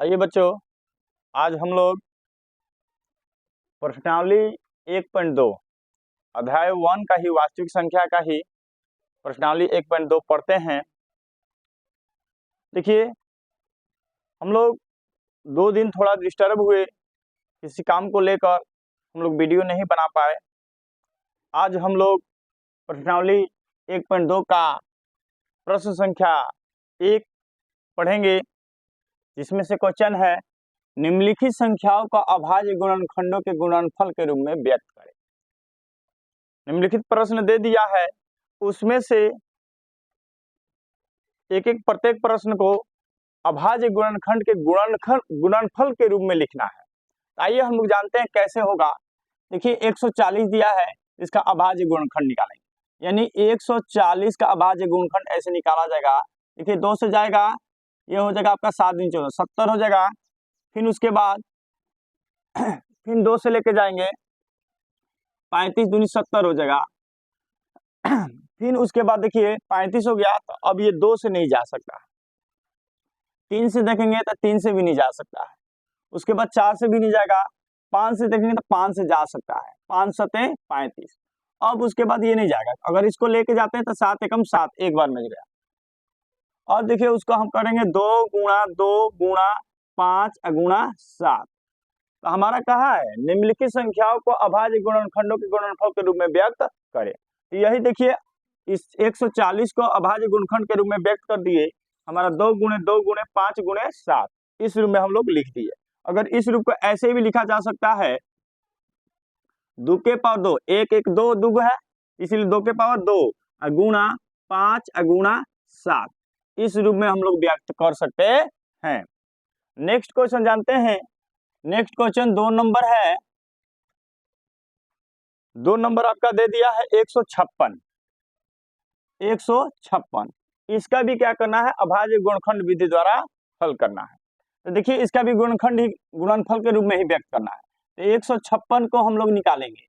आइए बच्चों, आज हम लोग प्रश्नावली 1.2 अध्याय 1 का ही वास्तविक संख्या का ही प्रश्नावली 1.2 पढ़ते हैं। देखिए, हम लोग 2 दिन थोड़ा डिस्टर्ब हुए, किसी काम को लेकर हम लोग वीडियो नहीं बना पाए। आज हम लोग प्रश्नावली 1.2 का प्रश्न संख्या 1 पढ़ेंगे, जिसमें से क्वेश्चन है निम्नलिखित संख्याओं का अभाज्य गुणनखंडों के गुणनफल के रूप में व्यक्त करें। निम्नलिखित प्रश्न दे दिया है, उसमें से एक एक प्रत्येक प्रश्न को अभाज्य गुणनखंड के गुणनफल के रूप में लिखना है। आइए हम लोग जानते हैं कैसे होगा। देखिए 140 दिया है, इसका अभाज्य गुणनखंड निकालेंगे, यानी 140 का अभाज्य गुणनखंड ऐसे निकाला जाएगा। देखिए 2 से जाएगा, ये हो जाएगा आपका 7 दूनी 14, 70 हो जाएगा। फिर उसके बाद फिर 2 से लेके जाएंगे, 35 दूनी 70 हो जाएगा। फिर उसके बाद देखिए 35 हो गया, तो अब ये 2 से नहीं जा सकता। 3 से देखेंगे तो 3 से भी नहीं जा सकता है। उसके बाद 4 से भी नहीं जाएगा। 5 से देखेंगे तो 5 से जा सकता है, 5 सते 35। अब उसके बाद ये नहीं जाएगा। अगर इसको लेके जाते हैं तो 7 एकम 7, एक बार में गया। और देखिए उसको हम करेंगे 2 गुणा 2 गुणा 5 गुणा 7। तो हमारा कहा है निम्नलिखित संख्याओं को अभाज्य गुणनखंडों के गुणनफल के रूप में व्यक्त करें। तो यही देखिए, इस 140 को अभाज्य गुणनखंड के रूप में व्यक्त कर दिए। हमारा 2 गुणे 2 गुणे 5 गुणे 7, इस रूप में हम लोग लिख दिए। अगर इस रूप को ऐसे भी लिखा जा सकता है, 2 के पावर 2, 1 1 2 दुग है, इसलिए 2 के पावर 2 गुणा 5 गुणा 7, इस रूप में हम लोग व्यक्त कर सकते हैं। नेक्स्ट क्वेश्चन जानते हैं। नेक्स्ट क्वेश्चन 2 नंबर है। 2 नंबर आपका दे दिया है 156। 156 इसका भी क्या करना है, अभाज्य गुणनखंड विधि द्वारा हल करना है। तो देखिए इसका भी गुणनखंड ही गुणनफल के रूप में ही व्यक्त करना है। तो 156 को हम लोग निकालेंगे,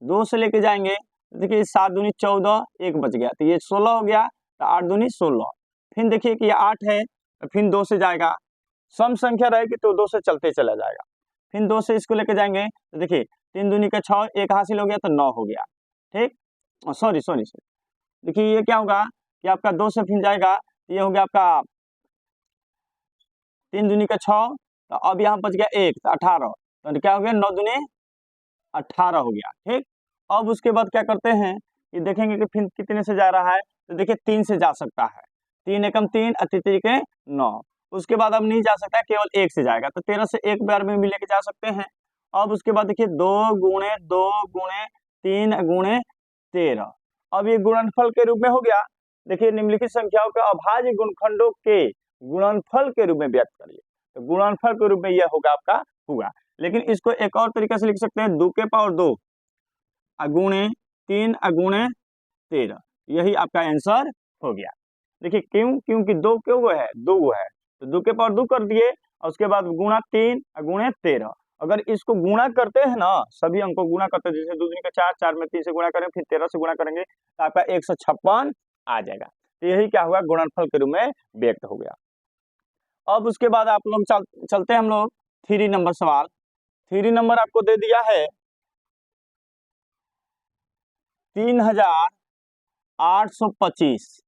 2 से लेके जाएंगे। देखिए 7 दूनी 14, 1 बच गया, तो ये 16 हो गया। तो 8 दूनी 16। फिर देखिए कि ये 8 है, तो फिर 2 से जाएगा। सम संख्या रहेगी तो 2 से चलते चला जाएगा। फिर 2 से इसको लेके जाएंगे, तो देखिए 3 दूनी का 6, 1 हासिल हो गया, तो 9 हो गया। ठीक, सॉरी देखिए ये क्या होगा कि आपका 2 से फिर जाएगा, ये हो गया आपका 3 दूनी का 6, तो अब यहाँ बच गया 1, तो 18। तो क्या हो गया, 9 दूनी 18 हो गया। ठीक, अब उसके बाद क्या करते हैं, ये देखेंगे कि फिर कितने से जा रहा है। तो देखिए 3 से जा सकता है, 3 एकम 3 अतिथि के 9। उसके बाद अब नहीं जा सकता, केवल 1 से जाएगा, तो 13 से एक बार में भी लेके जा सकते हैं। अब उसके बाद देखिए 2 गुणे 2 गुणे 3 गुणे 13, अब ये गुणनफल के रूप में हो गया। देखिए निम्नलिखित संख्याओं के अभाज्य गुणनखंडों के गुणनफल के रूप में व्यक्त करिए। तो गुणनफल के रूप में यह होगा आपका हुआ। लेकिन इसको एक और तरीके से लिख सकते हैं, 2 के पावर 2 गुणे 3 गुणे 13, यही आपका आंसर हो गया। देखिए क्यों, क्योंकि 2 क्यों है, 2 है, तो 2 के पावर 2 कर दिए, और उसके बाद गुणा 3 गुणे 13। अगर इसको गुणा करते हैं ना, सभी अंकों को गुणा करते हैं, जैसे 2 दूनी का 4, 4 में 3 से गुणा करेंगे, फिर 13 से गुणा करेंगे, तो आपका 156 आ जाएगा। तो यही क्या हुआ, गुणनफल के रूप में व्यक्त हो गया। अब उसके बाद आप लोग चलते हैं हम लोग 3 नंबर सवाल। 3 नंबर आपको दे दिया है 3825।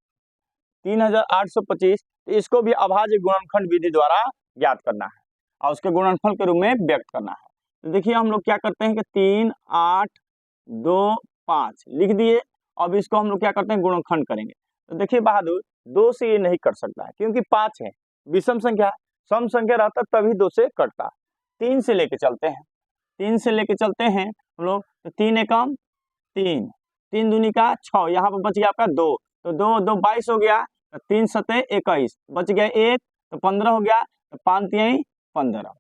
3825, तो इसको भी अभाज्य गुणनखंड विधि द्वारा ज्ञात करना है और उसके गुणनफल के रूप में व्यक्त करना है। तो देखिए हम लोग क्या करते हैं कि 3 8 2 5 लिख दिए। अब इसको हम लोग क्या करते हैं, गुणनखंड करेंगे। तो देखिए बहादुर, 2 से ये नहीं कर सकता है, क्योंकि 5 है, विषम संख्या। सम संख्या रहता तभी 2 से कटता। 3 से लेके चलते हैं, 3 से लेके चलते हैं हम लोग। तो 3 एकम 3, 3 दूनी का 6, यहाँ पर बच गया आपका 2, तो 2 2 22 हो गया, तो 3 सते 21, बच गया 1, तो 15 हो गया, तो 5 3 15।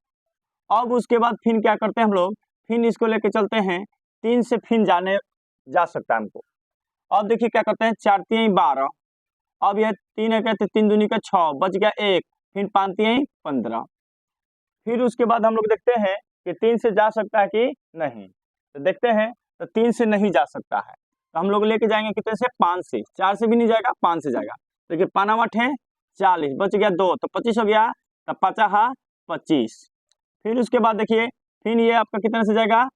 अब उसके बाद फिर क्या करते हैं हम लोग, फिर इसको लेके चलते हैं, 3 से फिर जा सकता है हमको। अब देखिए क्या करते हैं, 4 3 12, अब यह 3 है, कहते 3 दूनी का 6, बच गया 1, फिर 5 3 15। फिर उसके बाद हम लोग देखते हैं कि 3 से जा सकता है कि नहीं। तो देखते हैं, तो 3 से नहीं जा सकता है, तो हम लोग लेके जाएंगे कितने से, 5 से। 4 से भी नहीं जाएगा, 5 से जाएगा। देखिए 5 8 है 40, बच गया 2, तो 25 हो गया, तो 50 25। फिर उसके बाद देखिए फिर ये आपका कितने से जाएगा,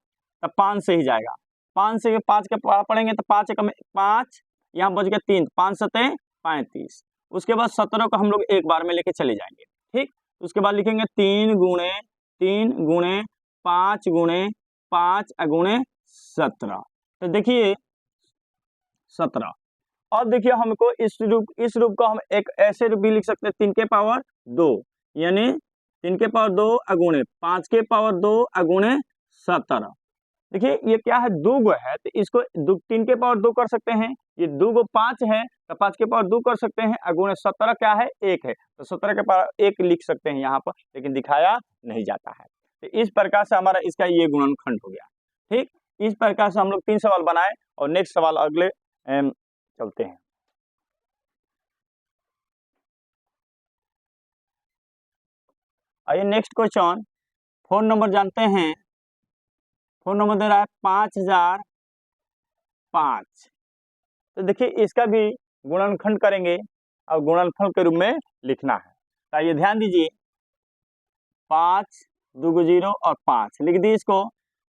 तो 5 से ही जाएगा। 5 से 5 के पढ़ेंगे तो 5 एकम 5, यहाँ बच गया 3, 5 सते 35। उसके बाद 17 को हम लोग एक बार में लेके चले जाएंगे। ठीक, उसके बाद लिखेंगे 3 गुणे 5 गुणे 5 गुणे 17। तो देखिए 17। अब देखिए हमको इस रूप को हम एक ऐसे रूप भी लिख सकते हैं 3 के पावर 2, यानी 3 के पावर 2 अगुणे 5 के पावर 2 अगुणे 17। देखिए ये क्या है, 2 गो है तो इसको 3 के पावर 2 कर सकते हैं, ये 2 गो 5 है तो 5 के पावर 2 कर सकते हैं, अगुणे 17 क्या है 1 है तो 17 के पावर 1 लिख सकते हैं यहाँ पर, लेकिन दिखाया नहीं जाता है। तो इस प्रकार से हमारा इसका ये गुणनखंड हो गया। ठीक, इस प्रकार से हम लोग 3 सवाल बनाए और नेक्स्ट सवाल अगले चलते हैं। आइए नेक्स्ट क्वेश्चन, फोन नंबर जानते हैं। फोन नंबर दे रहा है 5005। तो देखिए इसका भी गुणनखंड करेंगे और गुणनफल के रूप में लिखना है। तो आइए ध्यान दीजिए, 5 2 0 और 5 लिख दी इसको।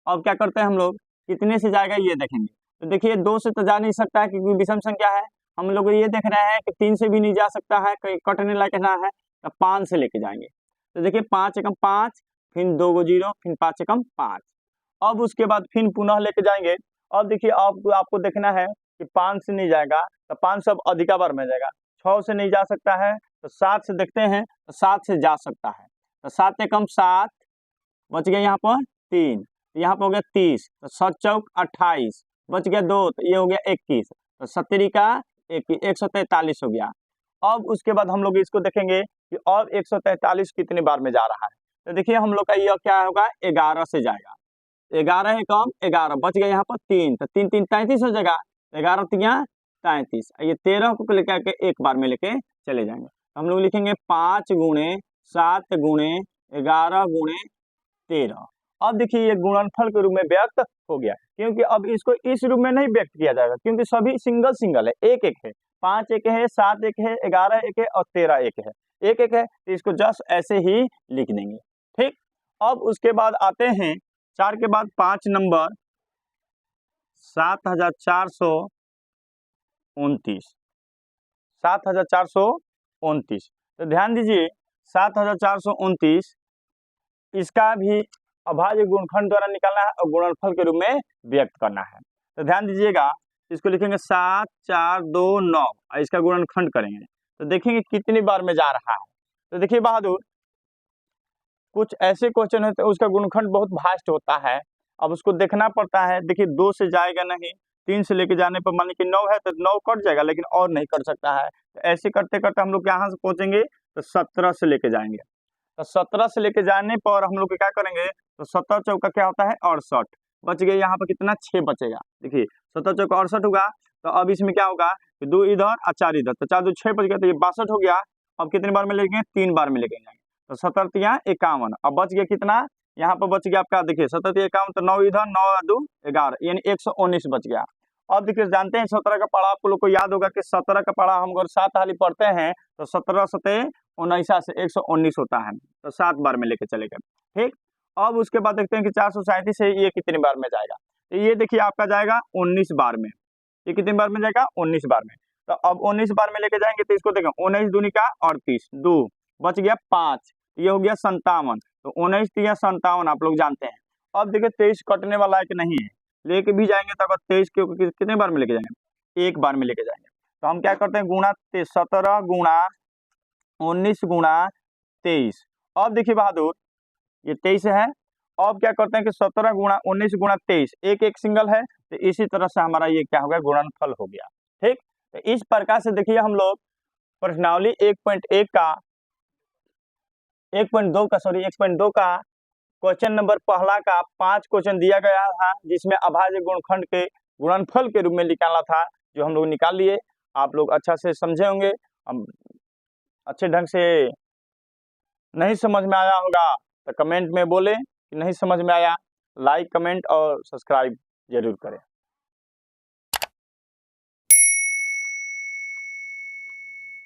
अब क्या करते हैं हम लोग, कितने से जाएगा ये देखेंगे। तो देखिए 2 से तो जा नहीं सकता है क्योंकि विषम संख्या है। हम लोग ये देख रहे हैं कि 3 से भी नहीं जा सकता है, कहीं कटने लायक ना है, तो 5 से लेके जाएंगे। तो देखिए 5 एकम 5, फिर 2 0, फिर 5 एकम 5। अब उसके बाद फिर पुनः लेके जाएंगे। अब देखिए आपको देखना है कि 5 से नहीं जाएगा तो 5 सब अधिका बार में जाएगा। 6 से नहीं जा सकता है तो 7 से देखते हैं, तो 7 से जा सकता है। तो 7 एकम 7, बच गया यहाँ पर 3, यहाँ पर हो गया 30, तो 7 चौक 28, बच गया 2, तो ये हो गया 21, तो 70 का 143 हो गया। अब उसके बाद हम लोग इसको देखेंगे कि अब 143 कितनी बार में जा रहा है। तो देखिए हम लोग का ये क्या होगा, 11 से जाएगा। 11 है कम 11, बच गया यहाँ पर 3, तो 3 3 33 हो जाएगा। 11 3 33, ये 13 को लेकर के एक बार में लेके चले जाएंगे। हम लोग लिखेंगे 5 गुणे 7 गुणे 11 गुणे 13। अब देखिए ये गुणनफल के रूप में व्यक्त हो गया, क्योंकि अब इसको इस रूप में नहीं व्यक्त किया जाएगा क्योंकि सभी सिंगल सिंगल है, एक एक है। 5 एक है, 7 एक है, 11 एक है और 13 एक है, एक एक है, तो इसको जस्ट ऐसे ही लिख देंगे। ठीक, अब उसके बाद आते हैं 4 के बाद 5 नंबर 7429, 7429। तो ध्यान दीजिए 7429 इसका भी अभाज्य गुणनखंड द्वारा निकालना है और गुणनफल के रूप में व्यक्त करना है। तो ध्यान दीजिएगा, इसको लिखेंगे 7429 और इसका गुणनखंड करेंगे तो देखेंगे कितनी बार में जा रहा है। तो देखिए बहादुर, कुछ ऐसे क्वेश्चन होते हैं उसका गुणनखंड बहुत भास्ट होता है, अब उसको देखना पड़ता है। देखिए 2 से जाएगा नहीं, 3 से लेके जाने पर मान लीजिए 9 है तो 9 कट जाएगा, लेकिन और नहीं कट सकता है। तो ऐसे करते करते हम लोग यहाँ से पहुंचेंगे तो 17 से लेके जाएंगे। तो 17 से लेके जाने पर हम लोग क्या करेंगे, तो 17 चौका क्या होता है 68, बच गए यहाँ पर कितना 6 बचेगा। देखिए 17 चौका 68 होगा, तो अब इसमें क्या होगा, 2 इधर और 4 इधर, तो 4 2 6 बच गया, तो ये 62 हो गया। अब कितनी बार में लेंगे, 3 बार में लेके जाएंगे। तो 17 3 51, अब बच गया कितना, यहाँ पर बच गया आपका, देखिए 17 3 51, तो 9 इधर 9 2 11, यानी 119 बच गया। अब देखिए जानते हैं 17 का पढ़ा, आप लोग को याद होगा कि 17 का पढ़ा हम अगर 7 हाली पढ़ते हैं तो 17 सते 19 से 119 होता है, तो 7 बार में लेके चलेगा। ठीक, अब उसके बाद देखते हैं कि 437 से ये कितनी बार में जाएगा। तो ये देखिए आपका जाएगा 19 बार में। ये कितनी बार में जाएगा, 19 बार में। तो अब 19 बार में लेके जाएंगे तो इसको देखें, 19 दूनी का 38, 2 बच गया 5, ये हो गया 57, तो 19 3 57 आप लोग जानते हैं। अब देखिए 23 कटने वाला है कि नहीं है, लेके भी जाएंगे तो अगर 23 के कितने बार में लेके जाएंगे, एक बार में लेके जाएंगे। तो हम क्या करते हैं, गुणा 17 गुणा 19 गुणा 23। अब देखिए बहादुर ये 23 है, अब क्या करते हैं कि 17 गुणा 19 गुणा 23, एक एक सिंगल है, तो इसी तरह से हमारा ये क्या हो गया, गुणनफल हो गया। ठीक, तो इस प्रकार से देखिए हम लोग प्रश्नावली 1.1 का 1.2 का सॉरी 1.2 का क्वेश्चन नंबर पहला का 5 क्वेश्चन दिया गया था, जिसमें अभाज्य गुणनखंड के गुणनफल के रूप में निकालना था, जो हम लोग निकाल लिए। आप लोग अच्छा से समझे होंगे, अच्छे ढंग से नहीं समझ में आया होगा तो कमेंट में बोले कि नहीं समझ में आया। लाइक कमेंट और सब्सक्राइब जरूर करें।